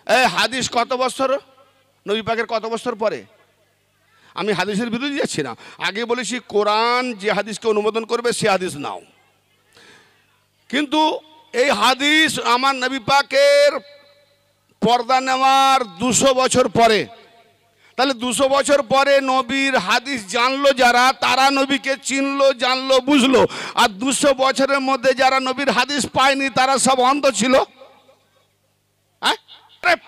এই হাদিস কত বছর, নবী পাকের কত বছর পরে? আমি হাদিসের বিরুদ্ধে যাচ্ছি না, আগে বলেছি কোরআন যে হাদিসকে অনুমোদন করবে সে হাদিস নাও। কিন্তু এই হাদিস আমার নবী পাকের পর্দা নেওয়ার 200 বছর পরে। তাহলে 200 বছর পরে নবীর হাদিস জানলো যারা, তারা নবীকে চিনলো, জানলো, বুঝলো। আর 200 বছরের মধ্যে যারা নবীর হাদিস পায়নি তারা সব অন্ধ ছিল।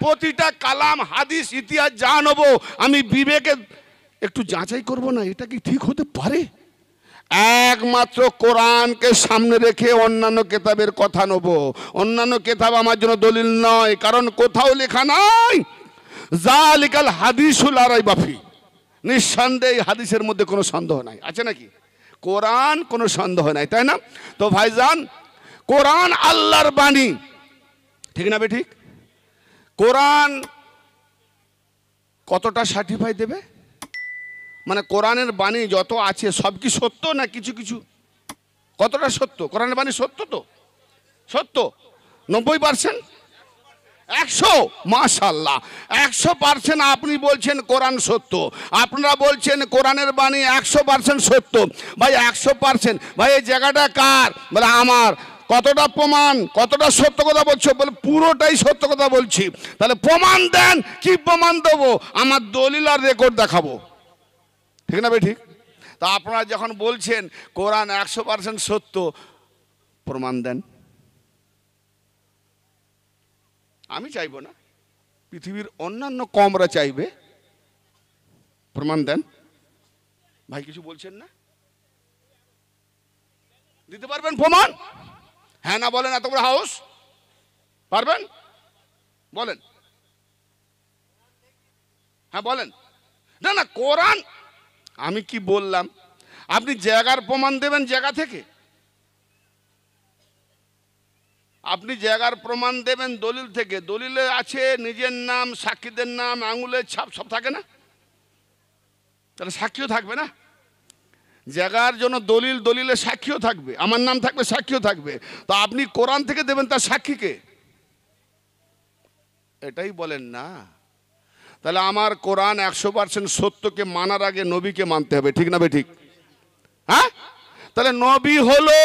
প্রতিটা কালাম, হাদিস, ইতিহাস যা নেবো আমি বিবেকে একটু যাচাই করব না, এটা কি ঠিক হতে পারে? একমাত্র কোরআনকে সামনে রেখে অন্যান্য কেতাবের কথা নেব। অন্যান্য কেতাব আমার জন্য দলিল নয়, কারণ কোথাও লেখা নাই জালিকাল হাদিসুল লা রাইবা ফি। নিঃসন্দেহে হাদিসের মধ্যে কোনো সন্দেহ নাই, আছে নাকি? কোরআন কোনো সন্দেহ নাই, তাই না? তো ভাইজান, কোরআন আল্লাহর বাণী, ঠিক না ঠিক? কোরআন কতটা সার্টিফাই দেবে? মানে কোরআনের বাণী যত আছে সব কি সত্য না কিছু কিছু? কতটা সত্য? কোরআনের বাণী সত্য তো? সত্য 90%? 100? মাশাআল্লাহ, 100% আপনি বলছেন কোরআন সত্য। আপনারা বলছেন কোরআনের বাণী 100% সত্য। ভাই 100%, ভাই এই জায়গাটা কার? বলে আমার। কতটা প্রমাণ, কতটা সত্য কথা বলছো? বলে পুরোটাই সত্য কথা বলছি। তাহলে প্রমাণ দেন। কি প্রমাণ দেবো? আমার দলিল আর রেকর্ড দেখাবো, ঠিক না ভাই? ঠিক। তা আপনারা যখন বলছেন কোরআন 100% সত্য, প্রমাণ দেন। আমি চাইবো না, পৃথিবীর অন্যান্য কমরা চাইবে, প্রমাণ দেন। ভাই কিছু বলছেন না? দিতে পারবেন প্রমাণ? হ্যাঁ না বলেন, এত বড় হাউস পারবেন? বলেন। হ্যাঁ বলেন। না না, কোরআন আমি কি বললাম? আপনি জায়গার প্রমাণ দেবেন জায়গা থেকে, আপনি জায়গার প্রমাণ দেবেন দলিল থেকে। দলিলে আছে নিজের নাম, সাক্ষীদের নাম, আঙুলের ছাপ সব থাকে না? তাহলে সাক্ষীও থাকবে না? জায়গার জন্য দলিল, দলিলে সাক্ষীও থাকবে, আমার নাম থাকবে, সাক্ষীও থাকবে। তো আপনি কোরআন থেকে দেবেন তার সাক্ষীকে? এটাই বলেন না। তাহলে আমার কোরআন 100% সত্যকে মানার আগে নবীকে মানতে হবে, ঠিক না ভাই? ঠিক। হ্যাঁ, তাহলে নবী হলো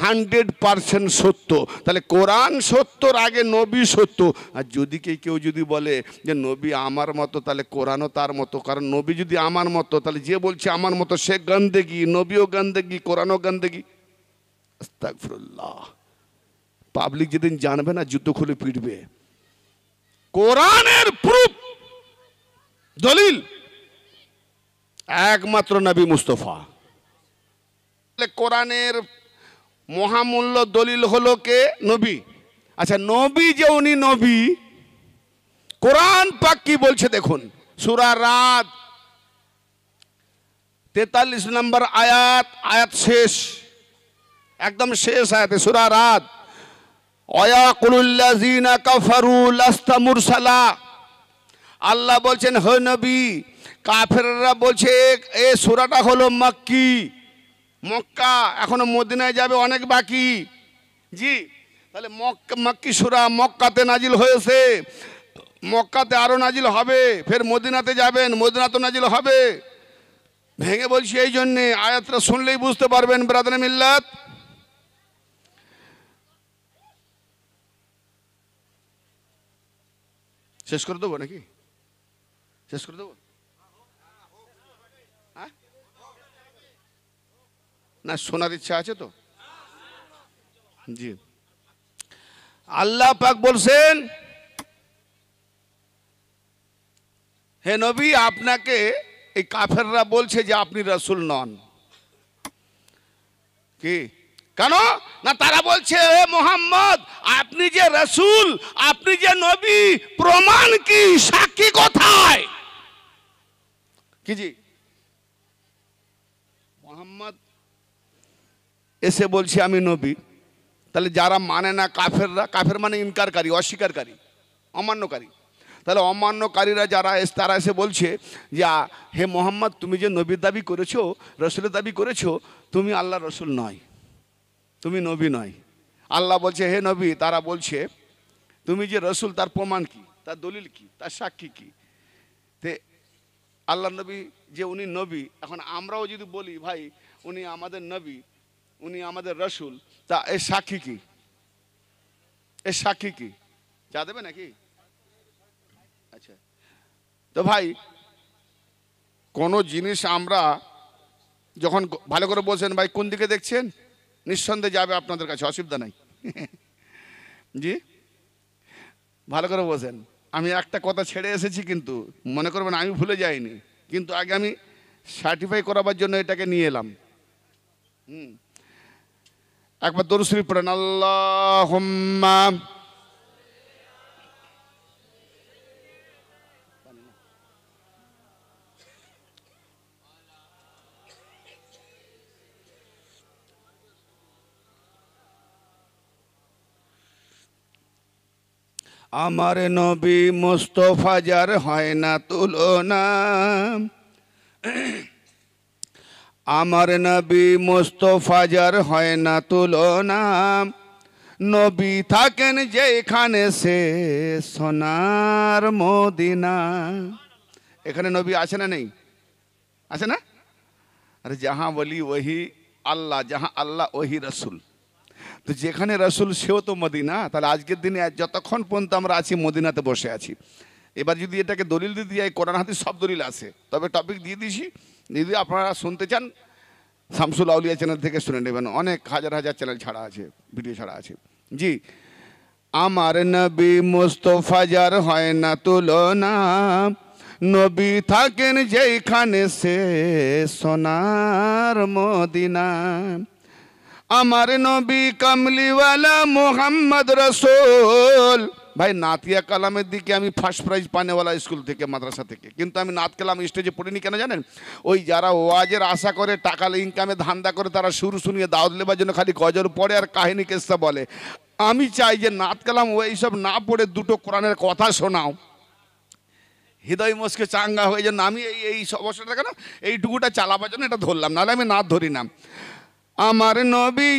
100% সত্য। তাহলে কোরআন সত্যর আগে নবী সত্য। আর যদি কেউ যদি বলে যে নবী আমার মতো, তাহলে কোরআনও তার মতো। কারণ নবী যদি আমার মতো, তাহলে যে বলছে আমার মতো সে গন্দেগি, নবীও গন্দেগি, কোরআনও গন্দেগি। আস্তাগফিরুল্লাহ। পাবলিক যেদিন জানবে না, জুতো খুলে পিটবে। কোরআনের প্রুফ, দলিল একমাত্র নবী মুস্তাফা। কোরআনের মহামূল্য দলিল হলো কে? নবী। আচ্ছা, নবী যে উনি নবী, কোরআন পাক কি বলছে দেখুন। সূরা রাদ 43 নম্বর আয়াত, আয়াত শেষ, একদম শেষ আয়াতে সূরা রাদ। ওয়ায়াকুলুল্লাযিনা কাফারু লাস্তা মুরসালা। আল্লাহ বলছেন, হে নবী, কাফেররা বলছে এই সূরাটা হলো মক্কি, মক্কা, এখনো মদিনায় যাবে অনেক বাকি। জি, তাহলে মক্কি সূরা মক্কাতে নাজিল হয়েছে, মক্কাতে আরো নাজিল হবে, ফের মদিনাতে যাবেন, মদিনাতে নাজিল হবে। ভেঙে বলছি এই জন্যে, আয়াতটা শুনলেই বুঝতে পারবেন ব্রাদারে মিল্লাত। শেষ করে দেবো নাকি? শেষ করে দেবো না? শোনার ইচ্ছা আছে তো? জি। আল্লাহ পাক বলছেন, হে নবী, আপনাকে এই কাফেররা বলছে যে আপনি রাসূল নন। কি কেন? না তারা বলছে, হে মুহাম্মদ, আপনি যে রাসূল, আপনি যে নবী, প্রমাণ কি, সাক্ষী কোথায়? কি জি? মুহাম্মদ এসে বলছে আমি নবী। তাহলে যারা মানে না কাফেররা, কাফের মানে ইনকারকারী, অস্বীকারী, অমান্যকারী। তাহলে অমান্যকারীরা যারা তারা এসে বলছে যে হে মুহাম্মদ, তুমি যে নবীর দাবি করেছো, রসুলের দাবি করেছো, তুমি আল্লাহ রসুল নয়, তুমি নবী নয়। আল্লাহ বলছে, হে নবী, তারা বলছে তুমি যে রসুল তার প্রমাণ কি? তার দলিল কি, তার সাক্ষী কি? তে আল্লাহ নবী যে উনি নবী, এখন আমরাও যদি বলি ভাই উনি আমাদের নবী, উনি আমাদের রসুল, তা এর সাক্ষী কি? এর সাক্ষী কি? যা দেবে নাকি? আচ্ছা, তো ভাই কোনো জিনিস আমরা যখন ভালো করে বলছেন, ভাই কোন দিকে দেখছেন, নিঃসন্দেহে যাবে আপনাদের কাছে, অসুবিধা নাই। জি, ভালো করে বলছেন। আমি একটা কথা ছেড়ে এসেছি, কিন্তু মনে করবেন আমি ভুলে যাইনি, কিন্তু আগে আমি সার্টিফাই করাবার জন্য এটাকে নিয়ে এলাম। একবার দরুদ শরীফ পড়েন, আল্লাহুম্মা আমার নবী মুস্তফা যার হয় না তুলনা, আমার নবী মুস্তফা যার হয় না তুলনা, নবী থাকেন যেখানে সে সোনার মদিনা। এখানে নবী আছে না নেই? আছে না? আরে যাহা বলি ওহি আল্লাহ, যাহা আল্লাহ ওহি রসুল। তো যেখানে রসুল সেও তো মদিনা। তাহলে আজকের দিনে যতক্ষণ পর্যন্ত আমরা আছি মদিনাতে বসে আছি। এবার যদি এটাকে দলিল দিয়ে দিই, কোরআন হাদিস সব দলিল আছে, তবে টপিক দিয়ে দিছি, যদি আপনারা শুনতে চান শামসুল আউলিয়া চ্যানেল থেকে শুনে নেবেন, অনেক হাজার হাজার চ্যানেল ছাড়া আছে, ভিডিও ছাড়া আছে। জি, আমার নবী মুস্তফা যার হয় না তুলনা, নবী থাকেন যেখানে সে সোনার মদিনা। আমার নবী কামলিওয়ালা মোহাম্মদ রসুল। ভাই নাতিয়া কালামের দিকে আমি ফার্স্ট প্রাইজ পানেওয়ালা স্কুল থেকে, মাদ্রাসা থেকে, কিন্তু আমি নাত কালাম স্টেজে পড়িনি। কেন জানেন? ওই যারা ওয়াজের আশা করে, টাকা ইনকামে ধান্দা করে, তারা সুর শুনিয়ে দাওয়াত লেবার জন্য খালি গজল পড়ে আর কাহিনী কেসা বলে। আমি চাই যে নাত কালাম ওইসব না পড়ে দুটো কোরআনের কথা শোনাও, হৃদয় মস্কে চাঙ্গা হয়ে যেন। আমি এই অবস্থাটা কেন এইটুকুটা চালাবার জন্য এটা ধরলাম, নাহলে আমি নাত ধরি না। আমার নবী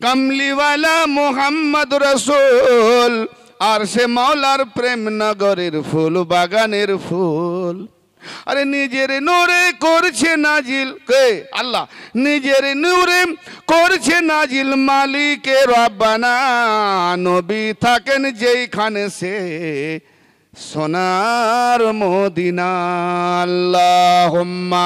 কামলিওয়ালা মোহাম্মদ রসুল, আর সে মাওলার প্রেম নগরের ফুল বাগানের ফুল। আরে নিজের নূরে করছে নাজিল, কে? আল্লাহ। নিজের নূরে করছে নাজিল মালিকে রব্বানা, নবী থাকেন যেখানে সে সোনার মদিনা। আল্লাহুম্মা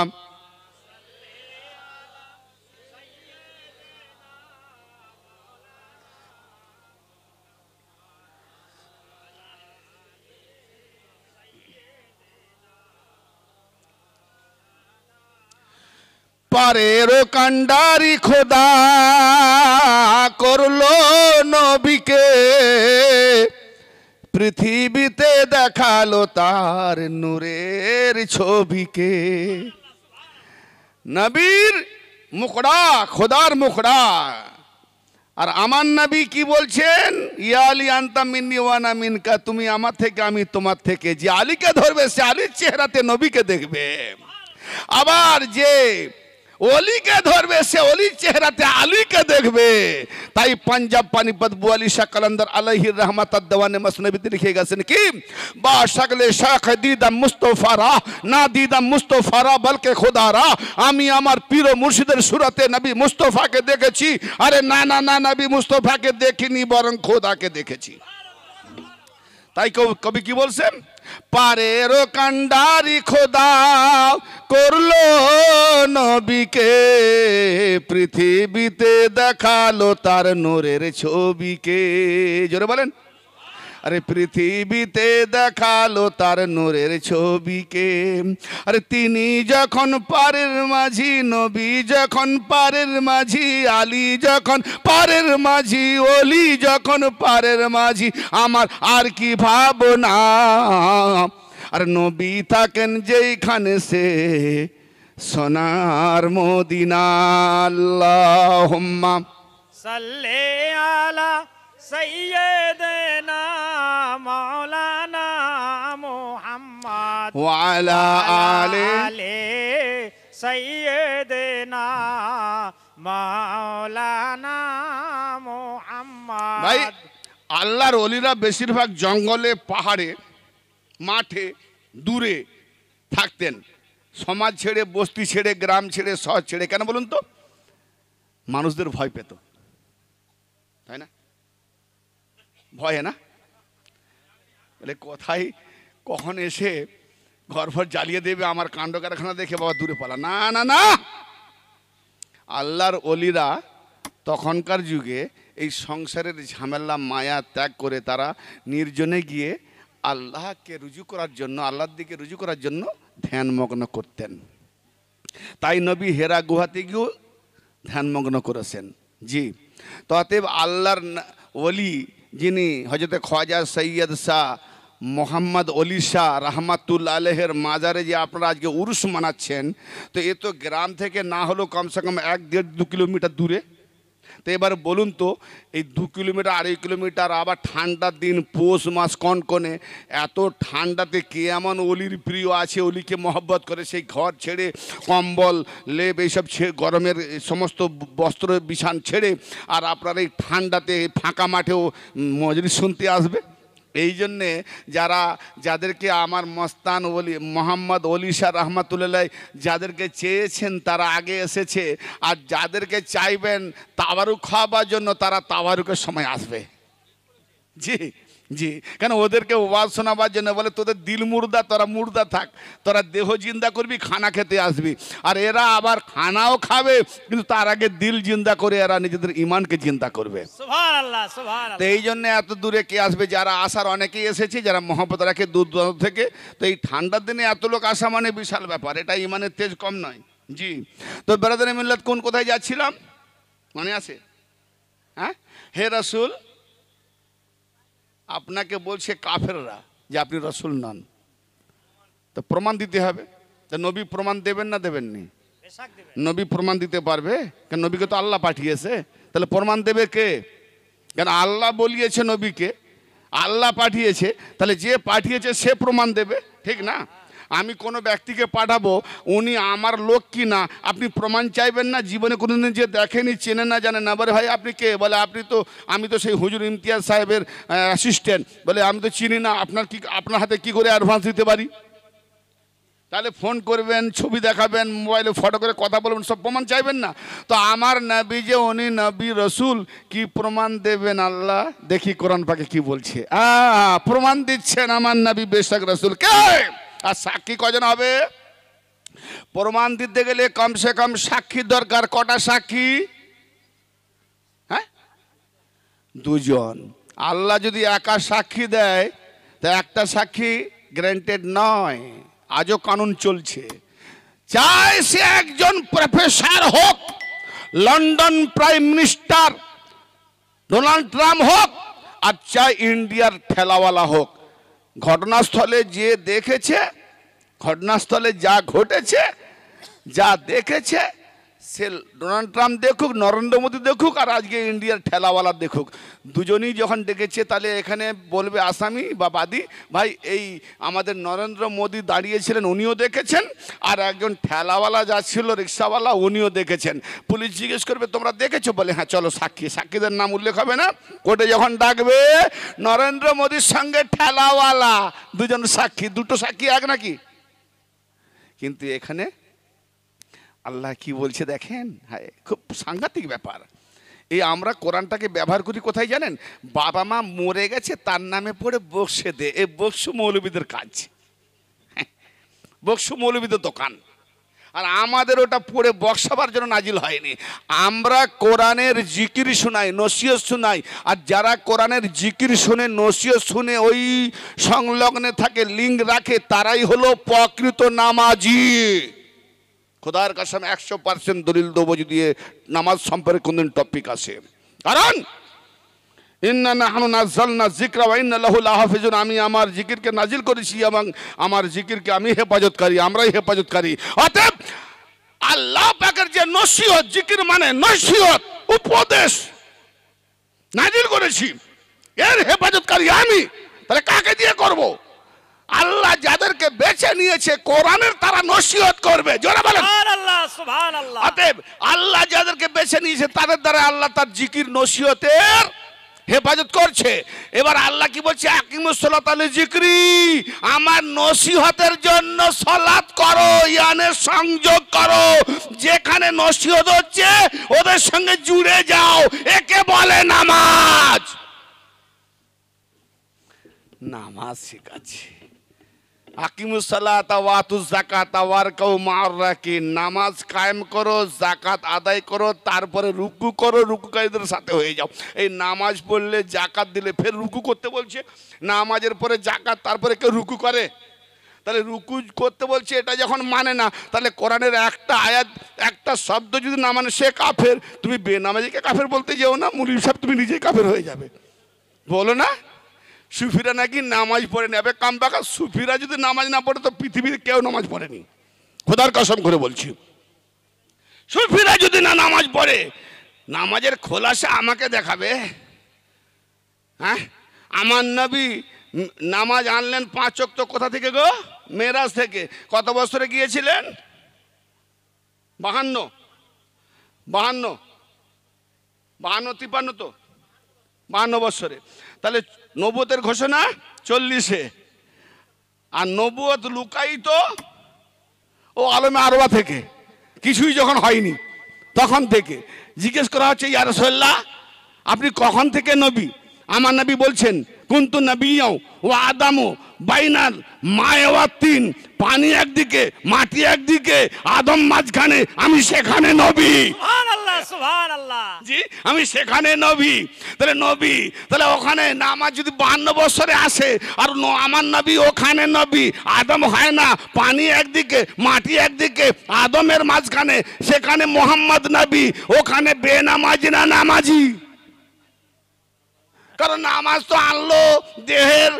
পারের কান্ডারি খোদা করলো নবীকে, পৃথিবীতে দেখালো তার নূরের ছবিকে। নবীর মুখড়া, খোদার মুখড়া। আর আমার নবী কি বলছেন? ইয়া আলী আনতা মিন্নি ওয়ানা মিনকা, তুমি আমার থেকে আমি তোমার থেকে। যে আলীকে ধরবে সে আলীর চেহারাতে নবীকে দেখবে, আবার যে অলিকে ধরবে সে অলির চেহারাতে আলীকে দেখবে। তাই পাঞ্জাব পানিপত বুয়ালি শাহ কালান্দার আলাইহির রহমাতাদ দেওয়ানে মসনবীতে লিখে গেছেন কি, বা শাকলে শাখ দিদাম মুস্তফারা, না দিদাম মুস্তফারা বলকে খোদারা। আমি আমার পীর মুর্শিদের সুরাতে নবী মুস্তফাকে দেখেছি। আরে না না না, নবী মুস্তফাকে দেখিনি, বরং খোদাকে দেখেছি। তাই কবি কি বলছেন? পারের কান্ডারি খোদা করলো নবীকে, পৃথিবীতে দেখালো তার নূরের ছবিকে। জোরে বলেন। আরে পৃথিবীতে দেখালো তার নূরের ছবিকে। আরে তিনি যখন পারের মাঝি, নবী যখন পারের মাঝি, আলী যখন পারের মাঝি, অলি যখন পারের মাঝি, আমার আর কি ভাবনা। আর নবী থাকেন যেখানে সে সোনার মদিনা। আল্লাহুম্মা সাল্লি আলা সাইয়্যিদিনা মাওলানা মুহাম্মদ ওয়া আলা আলি সাইয়্যিদিনা মাওলানা মুহাম্মদ। ভাই আল্লাহর ওলিরা বেশিরভাগ জঙ্গলে, পাহাড়ে মাঠে দূরে থাকতেন, সমাজ ছেড়ে, বস্তি ছেড়ে, গ্রাম ছেড়ে, শহর ছেড়ে। কেন বলুন তো? মানুষদের ভয় পেত, তাই না? ভয় না বলে কোথায় কখন এসে ঘর ফর জ্বালিয়ে দেবে, আমার কাণ্ড কারখানা দেখে বাবা দূরে পালা। না না না, আল্লাহর অলিরা তখনকার যুগে এই সংসারের ঝামেলা মায়া ত্যাগ করে তারা নির্জনে গিয়ে আল্লাহকে রুজু করার জন্য, আল্লাহর দিকে রুজু করার জন্য ধ্যানমগ্ন করতেন। তাই নবী হেরা গুহাতে গিয়েও ধ্যানমগ্ন করেছেন। জি, তো অতএব আল্লাহর ওলি যিনি হযরতে খ্বাজা সৈয়দ শাহ মোহাম্মদ অলি শাহ রহমাতুল্লাহ আলাইহির মাজারে যে আপনারা আজকে উরুস মানাচ্ছেন, তো এ তো গ্রাম থেকে না হলেও কমসে কম 1-1.5-2 কিলোমিটার দূরে। তো এবার বলুন তো, এই 2 কিলোমিটার 2.5 কিলোমিটার, আবার ঠান্ডার দিন, পৌষ মাস কনকনে, এত ঠান্ডাতে কে এমন অলির প্রিয় আছে, অলিকে মহব্বত করে, সেই ঘর ছেড়ে কম্বল লেপ এইসব গরমের সমস্ত বস্ত্র বিছান ছেড়ে আর আপনার এই ঠান্ডাতে ফাঁকা মাঠেও মজলিস শুনতে আসবে? এই জন্যে যাদেরকে আমার মস্তান ওলি মোহাম্মদ অলি শাহ রহমাতুল্লাহ যাদেরকে চেয়েছেন তারা আগে এসেছে, আর যাদেরকে চাইবেন তাওয়ারুক খাওয়াবার জন্য তারা তাওয়ারুকের সময় আসবে। জি জি, কেন ওদেরকে ওয়াজ শোনাবার জন্য বলে তোদের দিল মুর্দা, তোরা মুর্দা থাক, তোরা দেহ জিন্দা করবি, খানা খেতে আসবি। আর এরা আবার খানাও খাবে, কিন্তু তার আগে দিল জিন্দা করে এরা নিজেদের ইমানকে জিন্দা করবে। সুবহানাল্লাহ, সুবহানাল্লাহ। তো এই জন্য এত দূরে কে আসবে? যারা আসার অনেকেই এসেছে, যারা মহব্বত রাখে দূর দূরান্ত থেকে। তো এই ঠান্ডার দিনে এত লোক আসা মানে বিশাল ব্যাপার, এটা ইমানের তেজ কম নয়। জি, তো বেরাদারে মিল্লাত কোথায় যাচ্ছিলাম মনে আছে? হ্যাঁ, হে রাসূল, আপনাকে বলছে কাফেররা যে আপনি রসুল নন, তো প্রমাণ দিতে হবে। তো নবী প্রমাণ দেবেন না দেবেননি? বেশক দিবেন। নবী প্রমাণ দিতে পারবে, কারণ নবীকে তো আল্লাহ পাঠিয়েছে। তাহলে প্রমাণ দেবে কে? কেন আল্লাহ বলিয়েছে নবীকে, আল্লাহ পাঠিয়েছে, তাহলে যে পাঠিয়েছে সে প্রমাণ দেবে, ঠিক না? আমি কোনো ব্যক্তিকে পাঠাবো, উনি আমার লোক কি না, আপনি প্রমাণ চাইবেন না? জীবনে কোনোদিন যে দেখেনি, চেনে না, জানে না, বলে ভাই আপনি কে? বলে আমি তো সেই হুজুর ইমতিয়াজ সাহেবের অ্যাসিস্ট্যান্ট। বলে আমি তো চিনি না, আপনার হাতে কি করে অ্যাডভান্স দিতে পারি? তাহলে ফোন করবেন, ছবি দেখাবেন, মোবাইলে ফটো করে কথা বলবেন, সব প্রমাণ চাইবেন না? তো আমার নবী যে উনি নবী রসুল, কি প্রমাণ দেবেন? আল্লাহ দেখি কোরআন পাকে কি বলছে। প্রমাণ দিচ্ছেন আমার নবী বেশক রসুল। কে? আর সাক্ষী কজন হবে? প্রমাণ দিতে গেলে কমসে কম সাক্ষী দরকার। কটা সাক্ষী? হ্যাঁ, 2 জন। আল্লাহ যদি একা সাক্ষী দেয়, তা একটা সাক্ষী গ্যারান্টেড নয়। আজও কানুন চলছে, চাই সে একজন প্রফেসর হোক, London prime minister Donald Trump হোক, আর চাই ইন্ডিয়ার ঠেলাওয়ালা হোক, ঘটনাস্থলে যে দেখেছে, ঘটনাস্থলে যা ঘটেছে, যা দেখেছে, সে ডোনাল্ড ট্রাম্প দেখুক, নরেন্দ্র মোদী দেখুক, আর আজকে ইন্ডিয়ার ঠেলাওয়ালা দেখুক, দুজনেই যখন দেখেছে, তাহলে এখানে বলবে আসামি বা বাদী, ভাই এই আমাদের নরেন্দ্র মোদী দাঁড়িয়েছিলেন, উনিও দেখেছেন, আর একজন ঠেলাওয়ালা যাচ্ছিল রিক্সাওয়ালা, উনিও দেখেছেন। পুলিশ জিজ্ঞেস করবে তোমরা দেখেছো? বলে হ্যাঁ, চলো সাক্ষী। সাক্ষীদের নাম উল্লেখ হবে না? কোর্টে যখন ডাকবে, নরেন্দ্র মোদীর সঙ্গে ঠেলাওয়ালা, দুজন সাক্ষী, দুটো সাক্ষী এক নাকি? কিন্তু এখানে আল্লাহ কি বলছে দেখেন, হ্যাঁ, খুব সাংঘাতিক ব্যাপার। এই আমরা কোরআনটাকে ব্যবহার করি কোথায় জানেন? বাবা মা মরে গেছে, তার নামে পড়ে বক্সে দে। এই বক্সু মৌলবীদের কাজ, বক্সু মৌলবীদের দোকান। আর আমাদের ওটা পড়ে বক্সাবার জন্য নাজিল হয়নি। আমরা কোরআনের জিকির শোনাই, নসিহত শোনাই, আর যারা কোরআনের জিকির শুনে, নসিহত শুনে ওই সংলগ্নে থাকে, লিঙ্ক রাখে, তারাই হলো প্রকৃত নামাজি। খোদার কসম 100% দলিল দেবো যদি নামাজ সম্পর্কে কোনদিন টপিক আসে। কারণ ইন্না নাহনু নাযালনা যিকরা ওয়া ইন্না লাহু লাহাফিজুন, আমি আমার জিকিরকে নাজিল করেছি এবং আমার জিকিরকে আমি হেফাজতকারী, আমরাই হেফাজতকারী। অতএব আল্লাহ পাকের যে নসিহত, জিকির মানে নসিহত, উপদেশ নাজিল করেছি, এর হেফাজতকারী আমি। তাহলে কাকে দিয়ে করব? আল্লাহ যাদেরকে বেছে নিয়েছে কোরআনের, তারা নসিহত করবে। জোরে বলেন সুবহানাল্লাহ, সুবহানাল্লাহ। অতএব আল্লাহ যাদেরকে বেছে নিয়েছে তাদের দ্বারা আল্লাহ তার জিকির নসিহতের হেফাজত করছে। এবার আল্লাহ কি বলছে, আকিমুস সালাতা লিযিকরি, আমার নসিহতের জন্য সালাত করো, ইয়ানে সংযোগ করো। যেখানে নসিহত হচ্ছে ওদের সঙ্গে জুড়ে যাও, একে বলে নামাজ। নামাজ শেখাচ্ছে। আকিমুস সালাতা ওয়া আতুজ যাকাতা ওয়ারকাউ মা'আর রাকিন, নামাজ কায়েম করো, যাকাত আদায় করো, তারপরে রুকু করো, রুকুকারীদের সাথে হয়ে যাও। এই নামাজ পড়লে, যাকাত দিলে, ফের রুকু করতে বলছে। নামাজের পরে যাকাত, তারপরে কেউ রুকু করে? তাহলে রুকু করতে বলছে, এটা যখন মানে না, তাহলে কোরআনের একটা আয়াত, একটা শব্দ যদি না মানে সে কাফের। তুমি বেনামাজিকে কাফের বলতে যেও না, মুলিম সাহেব তুমি নিজেই কাফের হয়ে যাবে। বলো না সুফিরা নাকি নামাজ পড়ে নেবে, কামবাকা সুফিরা যদি নামাজ না পড়ে তো পৃথিবীতে কেউ নামাজ পড়েনি, খোদার কসম করে বলছি। সুফিরা যদি না নামাজ পড়ে, নামাজের খোলাসা আমাকে দেখাবে। হ্যাঁ, আমার নবী নামাজ আনলেন 5 ওয়াক্ত কোথা থেকে গো? মেরাজ থেকে। কত বছরে গিয়েছিলেন? 52 53 তো 52 বছরে। তাহলে নবুয়তের ঘোষণা 40-এ, আর নবুয়ত লুকায়িত ও আলমে আরওয়া থেকে, কিছুই যখন হয়নি তখন থেকে। জিজ্ঞেস করা হচ্ছে, ইয়া রাসূলুল্লাহ আপনি কখন থেকে নবী? আমার নবী বলছেন, কুনতু নবিয়্যাও ওয়া আদামু বাইনাল মায়ে ওয়া তিন, পানি একদিকে মাটি একদিকে, আদম মাঝখানে, আমি সেখানে নবী। সুবহানাল্লাহ, সুবহানাল্লাহ। জি, আমি সেখানে নবী। তাহলে নবী, তাহলে ওখানে নামাজ যদি 52 বছরে আসে, আর আমার নবী ওখানে নবী, আদম হয় না, পানি একদিকে মাটি একদিকে, আদমের মাঝখানে, সেখানে মোহাম্মদ নবী, ওখানে বেনামাজি না নামাজি? কারণ নামাজ তো আনলো দেহের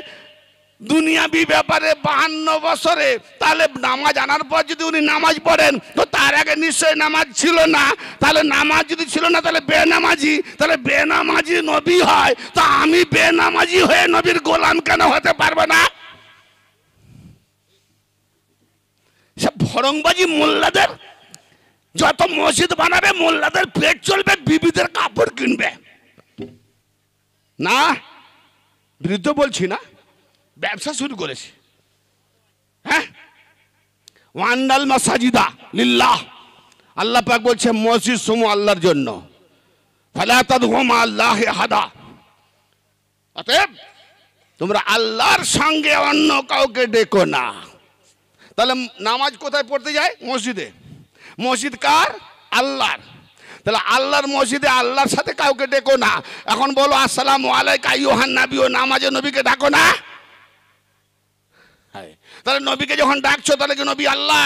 দুনিয়াবি ব্যাপারে 52 বছরে। তাহলে নামাজ আনার পর যদি উনি নামাজ পড়েন, তো তার আগে নিশ্চয় নামাজ ছিল না। তাহলে নামাজ যদি ছিল না, তাহলে বেনামাজি। তাহলে বেনামাজি নবী হয়, তা আমি বেনামাজি হয়ে নবীর গোলাম কেন হতে পারবো না? সব ভরংবাজি মোল্লাদের। যত মসজিদ বানাবে মোল্লাদের পেট চলবে, বিবিদের কাপড় কিনবে না। বিরুদ্ধ বলছি না, ব্যবসা শুরু করেছে। হ্যাঁ, ওয়ান্নাল মাসাজিদা লিল্লাহ, আল্লাহ পাক বলছে মসজিদ সমূহ আল্লাহর জন্য। ফালা তাদউ মা আল্লাহি আহাদা, অতএব তোমরা আল্লাহর সঙ্গে অন্য কাউকে ডেকো না। তাহলে নামাজ কোথায় পড়তে যায়? মসজিদে। মসজিদ কার? আল্লাহর। তাহলে আল্লাহর মসজিদে আল্লাহর সাথে কাউকে ডেকো না। এখন বলো আসসালামু আলাইকা আইয়ুহান নবী, ও নামাজে নবীকে ডাকো না? তাহলে নবীকে যখন ডাকছো, তাহলে কি নবী আল্লাহ?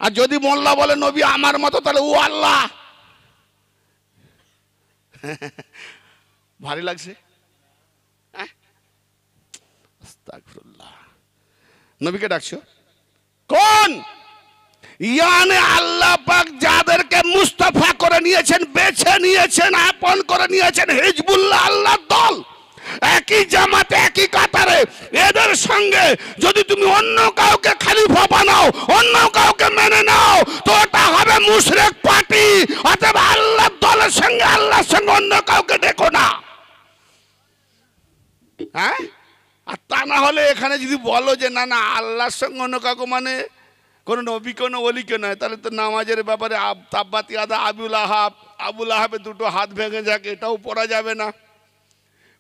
আর যদি মোল্লা বলে নবী আমার মতো, তাহলে ও আল্লাহ। ভারী লাগছে? আস্তাগফিরুল্লাহ। নবীকে ডাকছো কোন? ইয়ানে আল্লাহ পাক যাদেরকে মুস্তাফা করে নিয়েছেন, বেছে নিয়েছেন, আপন করে নিয়েছেন, হিজবুল্লাহ, আল্লাহর দল, একই জামাতে একই কাতারে, এদের সঙ্গে যদি তুমি অন্য কাউকে খলিফা বানাও, অন্য কাউকে মেনে নাও, তো ওটা হবে মুশরিক পার্টি। অতএব আল্লাহর দলের সঙ্গে, আল্লাহর সঙ্গে অন্য কাউকে দেখো না। হ্যাঁ, আর তা না হলে এখানে যদি বলো যে না না আল্লাহর সঙ্গে অন্য কাউকে মানে কোনো নবী কোনো ওলিকে নয়, তাহলে তো নামাজের ব্যাপারে তাব্বাতি আদা আবুল আহাবের 2টো হাত ভেঙে যাক, এটাও পড়া যাবে না।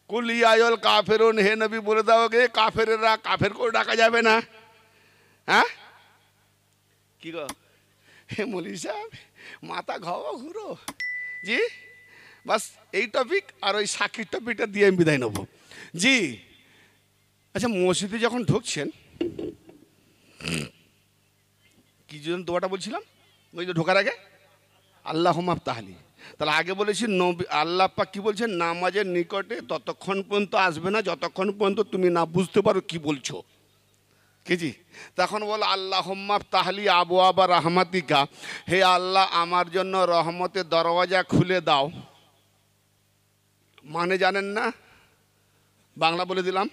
কুল ইয়া আইয়ুল কাফিরুন, হে নবী বলে দাও গে কাফেরেরা, কাফের করে ডাকা যাবে না। হ্যাঁ, কি গো হে মৌলী সাহেব, মাথা ঘুরো। জি, বাস এই টপিক আর ওই সাক্ষীর টপিকটা দিয়ে আমি বিদায় নেব। জি, আচ্ছা, মসজিদে যখন ঢুকছেন, কি জন্য দোয়াটা বলছিলাম ওই যে ঢোকার আগে? আল্লাহুম্মা আফতাহলি। তাহলে আগে বলেছি নবী, আল্লাহ পাক কি বলছেন? নামাজের নিকটে ততক্ষণ পর্যন্ত আসবে না যতক্ষণ পর্যন্ত তুমি না বুঝতে পারো কি বলছো। কেজি তখন বলো আল্লাহুম্মা আফতাহলি আবওয়াবা রাহমাতিকা, হে আল্লাহ আমার জন্য রহমতের দরওয়াজা খুলে দাও। মানে জানেন না? বাংলা বলে দিলাম।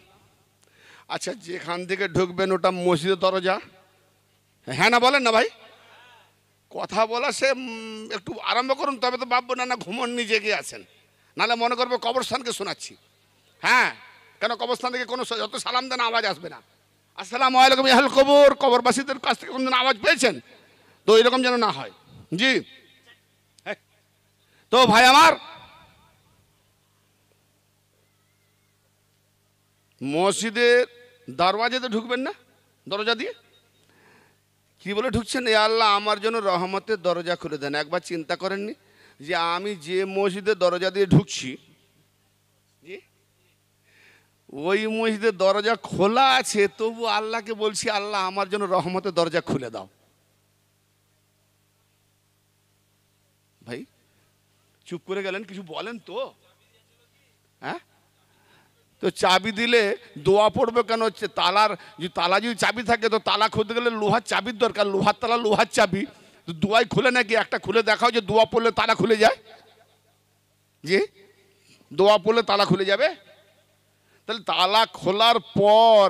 আচ্ছা, যেখান থেকে ঢুকবেন ওটা মসজিদের দরজা? হ্যাঁ না বলেন না ভাই? কথা বলা সে একটু আরম্ভ করুন, তবে তো ভাববো না না ঘুমন নিজে গিয়ে আছেন। নাহলে মনে করবো কবরস্থানকে শোনাচ্ছি। হ্যাঁ, কেন কবরস্থান থেকে কোনো যত সালাম দেন আওয়াজ আসবে না। আসসালামু আলাইকুম আহল কবর, কবরবাসীদের কাছ থেকে কোনদিন আওয়াজ পেয়েছেন? তো এরকম যেন না হয়। জি, তো ভাই আমার, মসজিদের দরওয়াজাতে ঢুকবেন না, দরজা দিয়ে কি বলে ঢুকছেন? এ আল্লাহ আমার জন্য রহমতের দরজা খুলে দেন। একবার চিন্তা করেননি যে আমি যে মসজিদের দরজা দিয়ে ঢুকছি, ওই মসজিদের দরজা খোলা আছে, তবু আল্লাহকে বলছি আল্লাহ আমার জন্য রহমতের দরজা খুলে দাও। ভাই চুপ করে গেলেন, কিছু বলেন তো। হ্যাঁ, তো চাবি দিলে দোয়া পড়বে কেন? হচ্ছে তালার, যে তালা যদি চাবি থাকে তো তালা খুলতে গেলে লোহার চাবির দরকার, লোহার তালা লোহার চাবি, তো দোয়াই খুলে নাকি? একটা খুলে দেখাও যে দোয়া পড়লে তালা খুলে যায়। জি, দোয়া পড়লে তালা খুলে যাবে? তাহলে তালা খোলার পর,